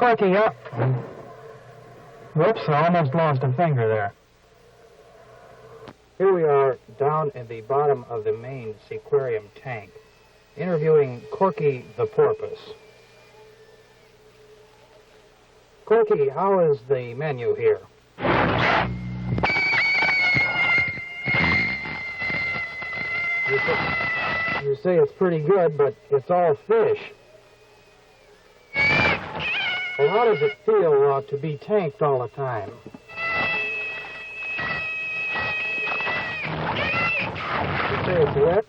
Corky up. Whoops, I almost lost a finger there. Here we are down at the bottom of the main Seaquarium tank, interviewing Corky the porpoise. Corky, how is the menu here? You say it's pretty good, but it's all fish. Well, how does it feel to be tanked all the time? You say it's wet?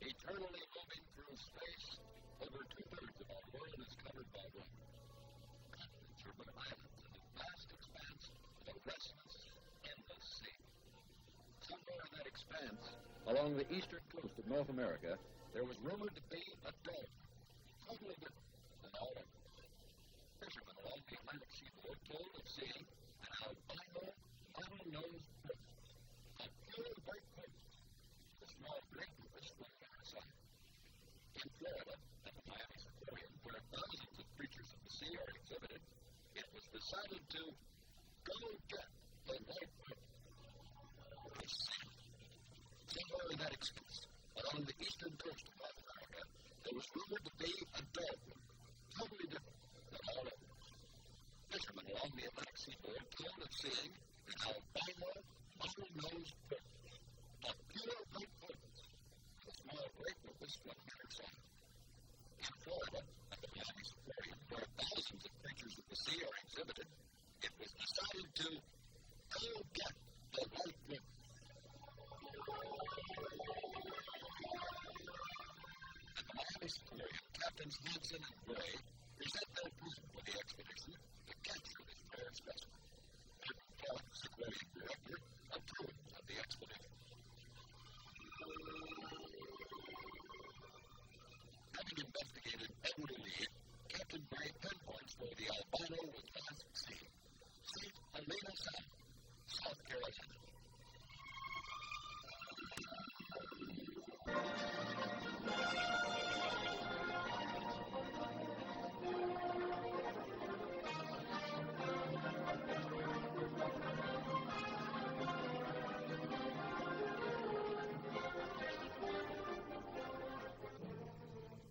Eternally moving through space, over two-thirds of our world is covered by water. Continents are but islands in the vast expanse of a restless, endless sea. Somewhere in that expanse, along the eastern coast of North America, there was rumored to be a dolphin, totally different than all others. Fishermen along the Atlantic seaboard told of seeing an albino, bottle-nosed porpoise, a pure white porpoise, a small drake with a swim inside. In Florida, at the Miami Seaquarium, where thousands of creatures of the sea are exhibited, it was decided to go get the white porpoise. Somewhere in that expanse, along the eastern coast of North America, there was rumored to be a dolphin, totally different than all others. Fishermen along the Atlantic seaboard told of seeing an albino, bottle-nosed porpoise, a pure white porpoise, with a small drake with a swim inside. In Florida, at the Miami Seaquarium, where thousands of creatures of the sea are exhibited, it was decided to go get the white porpoise. Seaquarium, Captains Wolfson and Gray present their plan for the expedition to capture this rare specimen. Captain Clark, the Seaquarium director, approved of the expedition. Having investigated every lead, Captain Gray pinpoints where the albino was last seen. St. Helena Sound, South Carolina.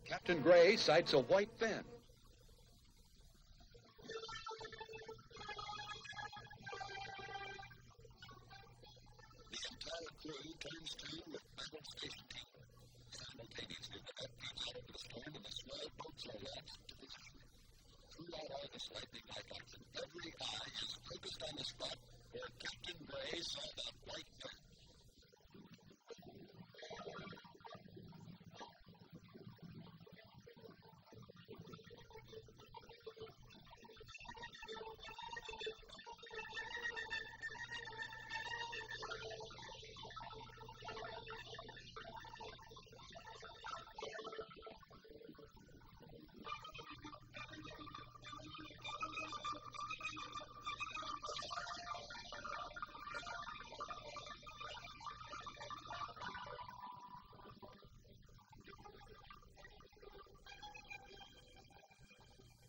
Captain Gray sights a white fin. The entire crew turns to with battle station team. Simultaneously, the net comes out of the storm and the swell boats are launched to position. Throughout all this lightning-like action, every eye is focused on the spot where Captain Gray saw that white fin.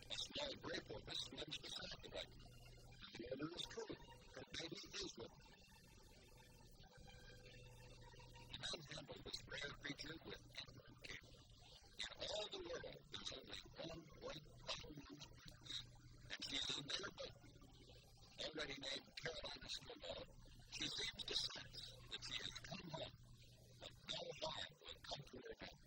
A small gray porpoise swims beside the white fin. The owner is true. Her baby is with her. The men handle this rare creature with infinite care. In all the world, there's only one white bottlenose prince, and she's in their boat. Already named Carolina Snowball, she seems to sense that she has come home, but no harm will come to her home.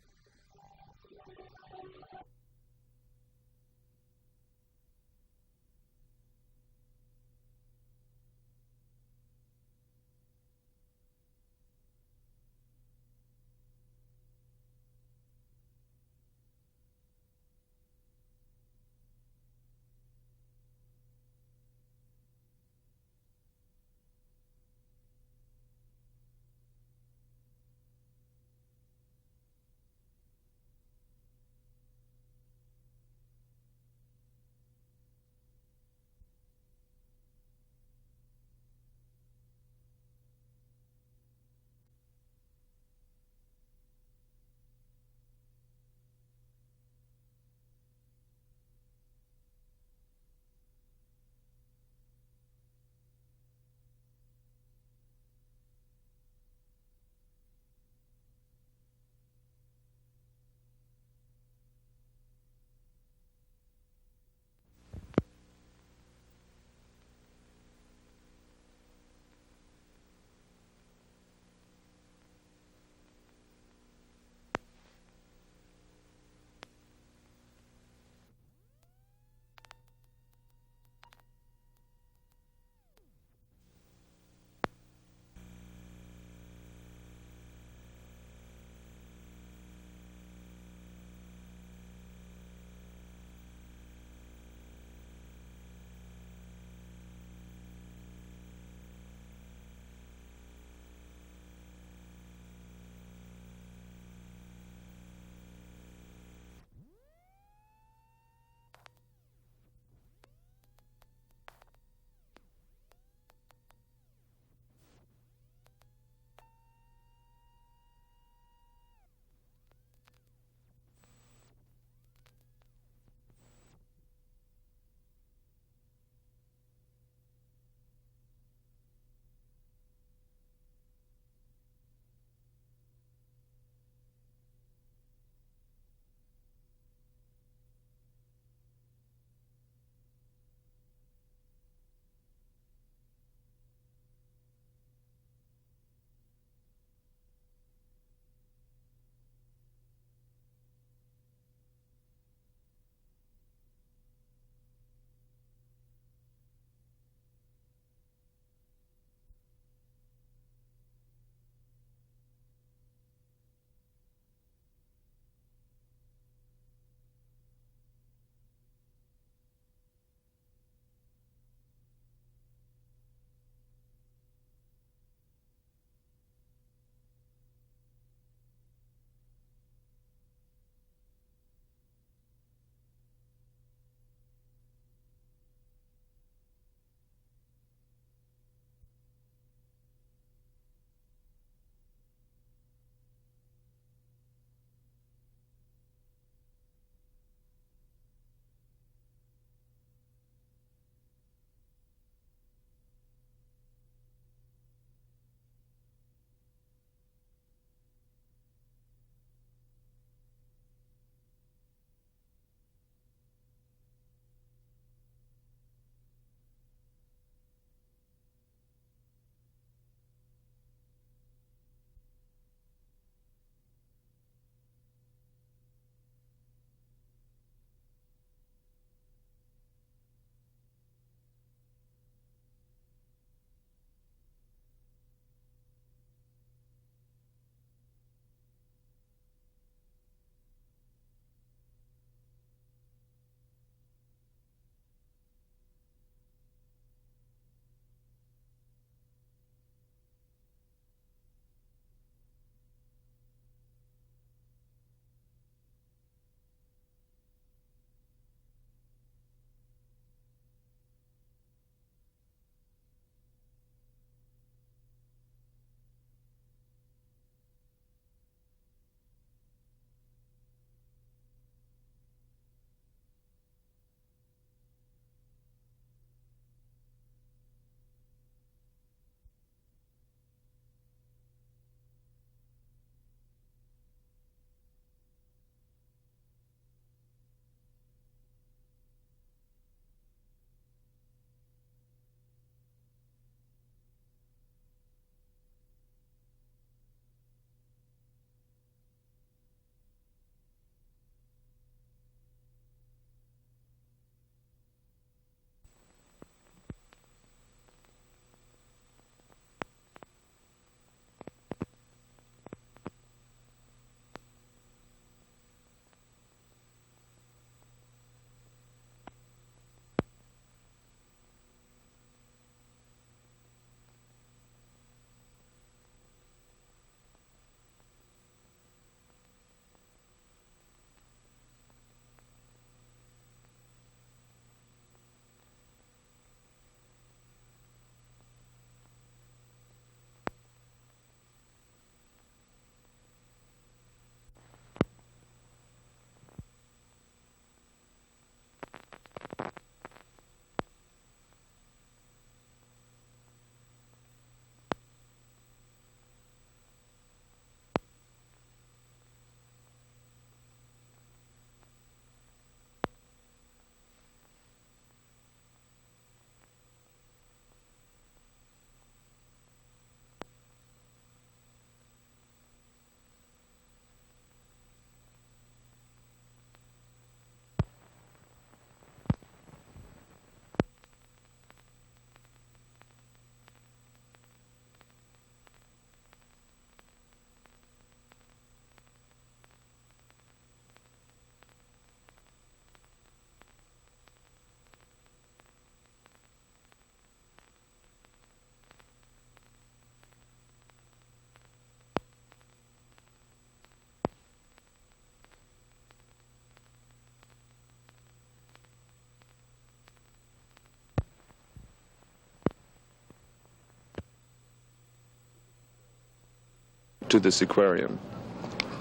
to this aquarium?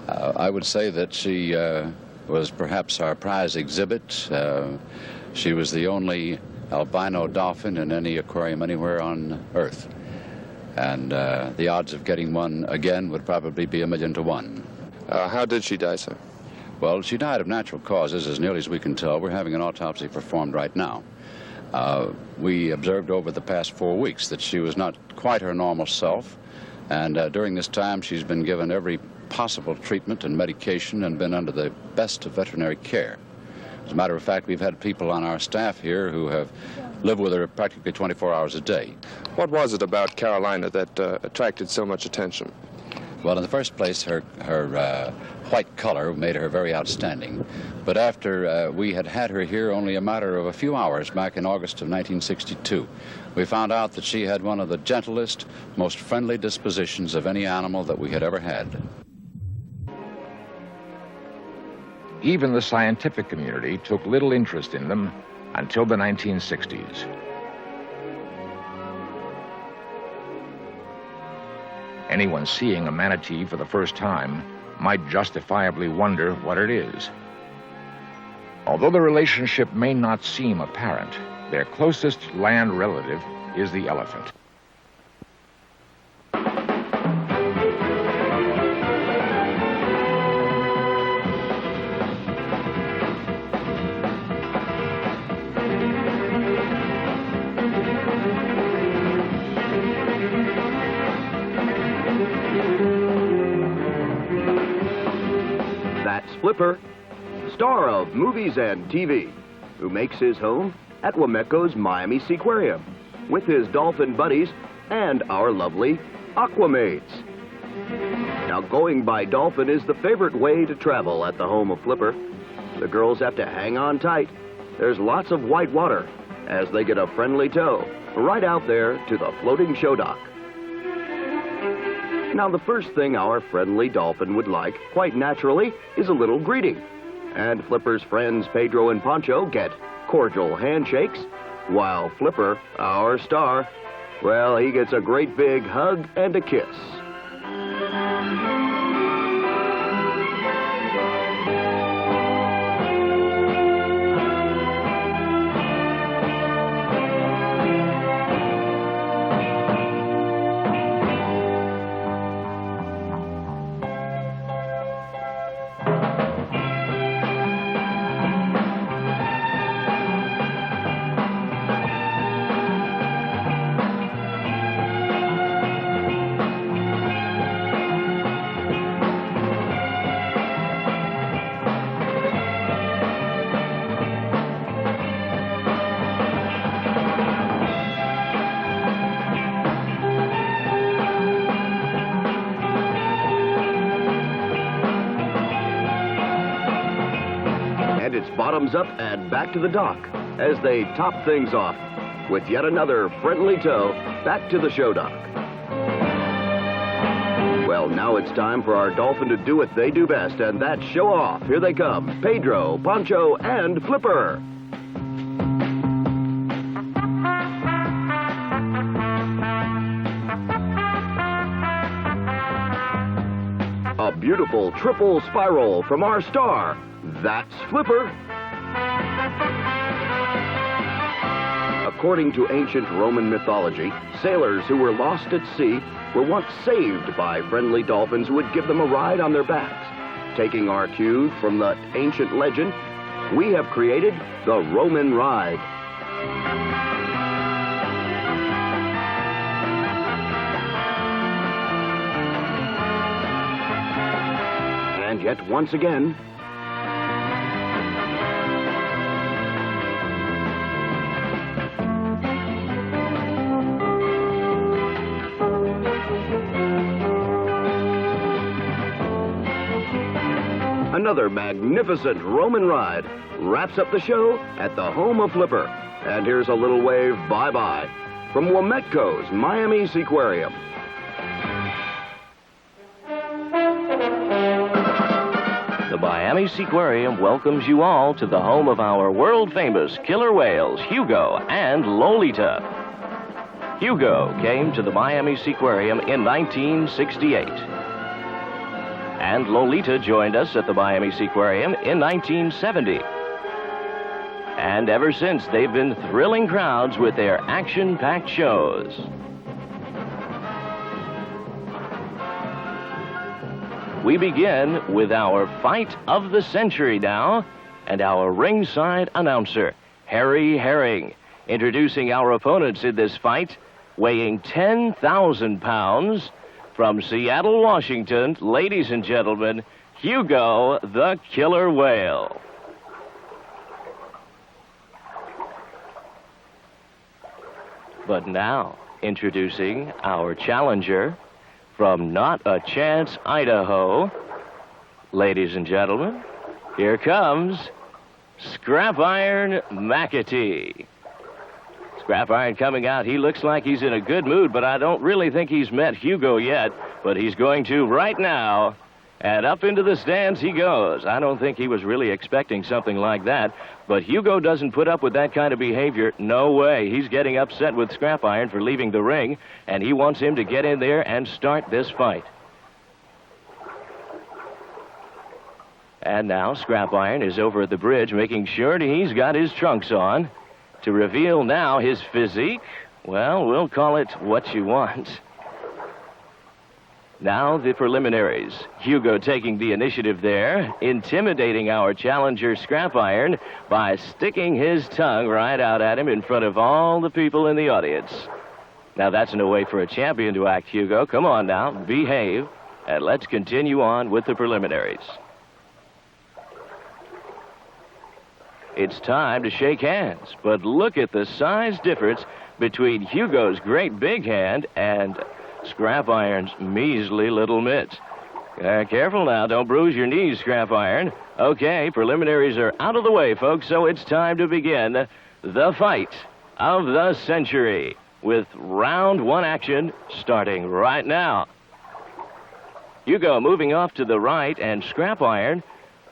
I would say that she was perhaps our prize exhibit. She was the only albino dolphin in any aquarium anywhere on Earth. And the odds of getting one again would probably be 1,000,000 to 1. How did she die, sir? Well, she died of natural causes, as nearly as we can tell. We're having an autopsy performed right now. We observed over the past 4 weeks that she was not quite her normal self, and during this time she's been given every possible treatment and medication and been under the best of veterinary care. As a matter of fact, we've had people on our staff here who have lived with her practically 24 hours a day. What was it about Carolina that attracted so much attention? Well, in the first place, her white color made her very outstanding. But after we had her here only a matter of a few hours back in August of 1962, we found out that she had one of the gentlest, most friendly dispositions of any animal that we had ever had. Even the scientific community took little interest in them until the 1960s. Anyone seeing a manatee for the first time might justifiably wonder what it is. Although the relationship may not seem apparent, their closest land relative is the elephant. That's Flipper, star of movies and TV, who makes his home at Wameco's Miami Seaquarium with his dolphin buddies and our lovely aquamaids. Now, going by dolphin is the favorite way to travel at the home of Flipper. The girls have to hang on tight. There's lots of white water as they get a friendly tow right out there to the floating show dock. Now, the first thing our friendly dolphin would like, quite naturally, is a little greeting. And Flipper's friends Pedro and Pancho get cordial handshakes, while Flipper, our star, well, he gets a great big hug and a kiss. It's bottoms up and back to the dock as they top things off with yet another friendly tow back to the show dock. Well, now it's time for our dolphin to do what they do best, and that's show off. Here they come, Pedro, Pancho, and Flipper. A beautiful triple spiral from our star. That's Flipper. According to ancient Roman mythology, sailors who were lost at sea were once saved by friendly dolphins who would give them a ride on their backs. Taking our cue from the ancient legend, we have created the Roman Ride. And yet once again, another magnificent Roman ride wraps up the show at the home of Flipper. And here's a little wave bye-bye from Wameco's Miami Seaquarium. The Miami Seaquarium welcomes you all to the home of our world-famous killer whales, Hugo and Lolita. Hugo came to the Miami Seaquarium in 1968. and Lolita joined us at the Miami Seaquarium in 1970. And ever since, they've been thrilling crowds with their action-packed shows. We begin with our fight of the century now, and our ringside announcer, Harry Herring, introducing our opponents in this fight, weighing 10,000 pounds, from Seattle, Washington, ladies and gentlemen, Hugo the Killer Whale. But now, introducing our challenger, from Not a Chance, Idaho. Ladies and gentlemen, here comes Scrap Iron McAtee. Scrap Iron coming out. He looks like he's in a good mood, but I don't really think he's met Hugo yet. But he's going to right now. And up into the stands he goes. I don't think he was really expecting something like that. But Hugo doesn't put up with that kind of behavior. No way. He's getting upset with Scrap Iron for leaving the ring, and he wants him to get in there and start this fight. And now Scrap Iron is over at the bridge, making sure that he's got his trunks on. To reveal now his physique, well, we'll call it what you want. Now the preliminaries. Hugo taking the initiative there, intimidating our challenger Scrap Iron by sticking his tongue right out at him in front of all the people in the audience. Now that's no way for a champion to act, Hugo. Come on now, behave, and let's continue on with the preliminaries. It's time to shake hands, but look at the size difference between Hugo's great big hand and Scrap Iron's measly little mitt. Careful now, don't bruise your knees, Scrap Iron. Okay, preliminaries are out of the way, folks, so it's time to begin the fight of the century with round one action starting right now. Hugo moving off to the right, and Scrap Iron,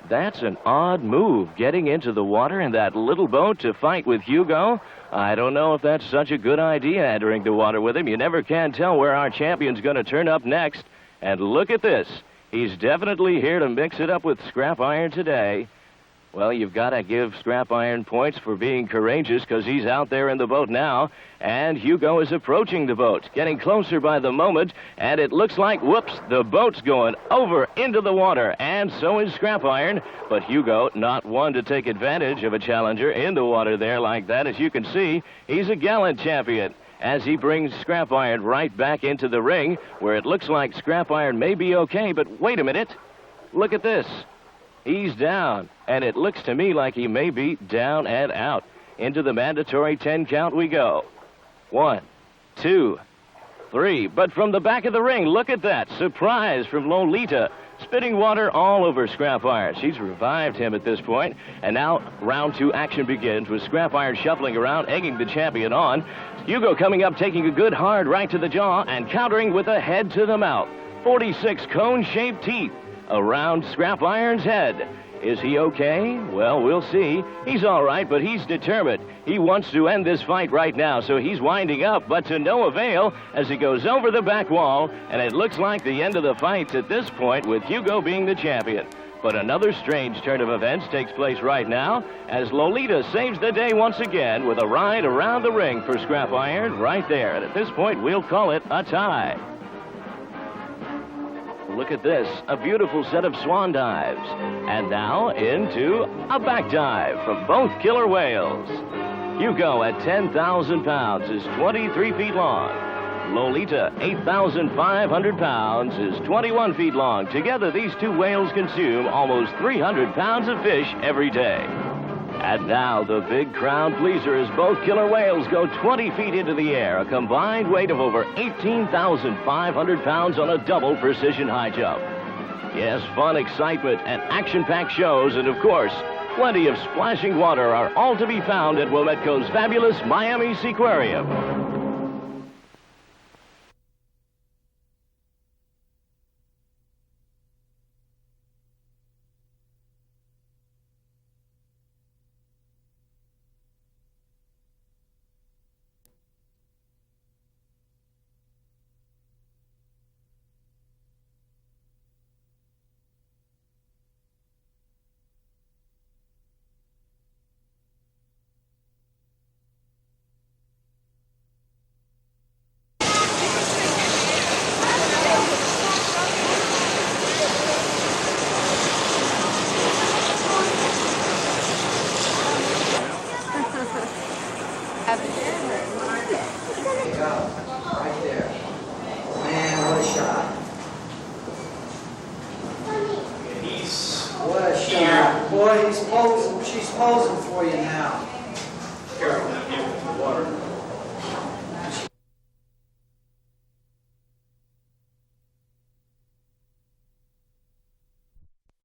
that's an odd move, getting into the water in that little boat to fight with Hugo. I don't know if that's such a good idea, entering the water with him. You never can tell where our champion's going to turn up next. And look at this. He's definitely here to mix it up with Scrap Iron today. Well, you've got to give Scrap Iron points for being courageous, because he's out there in the boat now. And Hugo is approaching the boat, getting closer by the moment. And it looks like, whoops, the boat's going over into the water. And so is Scrap Iron. But Hugo, not one to take advantage of a challenger in the water there like that. As you can see, he's a gallant champion, as he brings Scrap Iron right back into the ring, where it looks like Scrap Iron may be okay. But wait a minute. Look at this. He's down, and it looks to me like he may be down and out. Into the mandatory 10 count we go. 1, 2, 3. But from the back of the ring, look at that. Surprise from Lolita. Spitting water all over Scrap Iron. She's revived him at this point. And now round two action begins with Scrap Iron shuffling around, egging the champion on. Hugo coming up, taking a good hard right to the jaw and countering with a head to the mouth. 46 cone-shaped teeth around Scrap Iron's head. Is he okay? Well, we'll see. He's all right, but he's determined. He wants to end this fight right now, so he's winding up, but to no avail as he goes over the back wall, and it looks like the end of the fight at this point, with Hugo being the champion. But another strange turn of events takes place right now as Lolita saves the day once again with a ride around the ring for Scrap Iron right there. And at this point, we'll call it a tie. Look at this, a beautiful set of swan dives. And now into a back dive from both killer whales. Hugo at 10,000 pounds is 23 feet long. Lolita, 8,500 pounds, is 21 feet long. Together, these two whales consume almost 300 pounds of fish every day. And now the big crowd pleaser as both killer whales go 20 feet into the air, a combined weight of over 18,500 pounds on a double precision high jump. Yes, fun, excitement, and action-packed shows, and of course, plenty of splashing water are all to be found at Wometco's fabulous Miami Seaquarium. She's posing for you now.